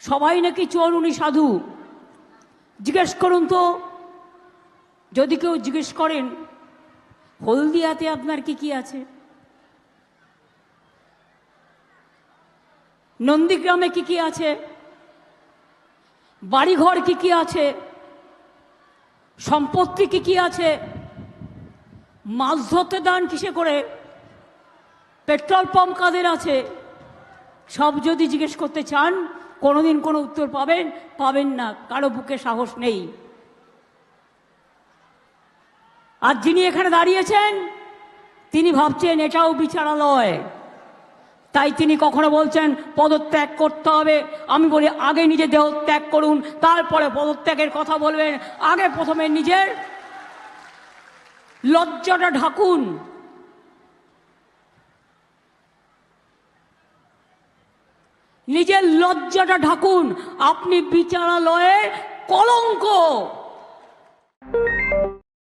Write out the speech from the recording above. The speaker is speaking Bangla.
সবাই নাকি চোর, উনি সাধু। জিজ্ঞেস করুন তো, যদি কেউ জিজ্ঞেস করেন হলদিয়াতে আপনার কি কি আছে, নন্দীগ্রামে কি কি আছে, বাড়িঘর কি কি আছে, সম্পত্তি কি কি আছে, মাছ ধরতে দান কিসে করে, পেট্রোল পাম্প কাদের আছে, সব যদি জিজ্ঞেস করতে চান কোনোদিন কোনো উত্তর পাবেন? পাবেন না, কারো বুকে সাহস নেই। আর যিনি এখানে দাঁড়িয়েছেন তিনি ভাবছেন এটাও বিচারালয়, তাই তিনি কখনো বলছেন পদত্যাগ করতে হবে। আমি বলি আগে নিজে দেহ ত্যাগ করুন, তারপরে পদত্যাগের কথা বলবেন। আগে প্রথমে নিজের লজ্জাটা ঢাকুন। নিজের লজ্জাটা ঢাকুন। আপনি বিচারালয়ে কলঙ্ক।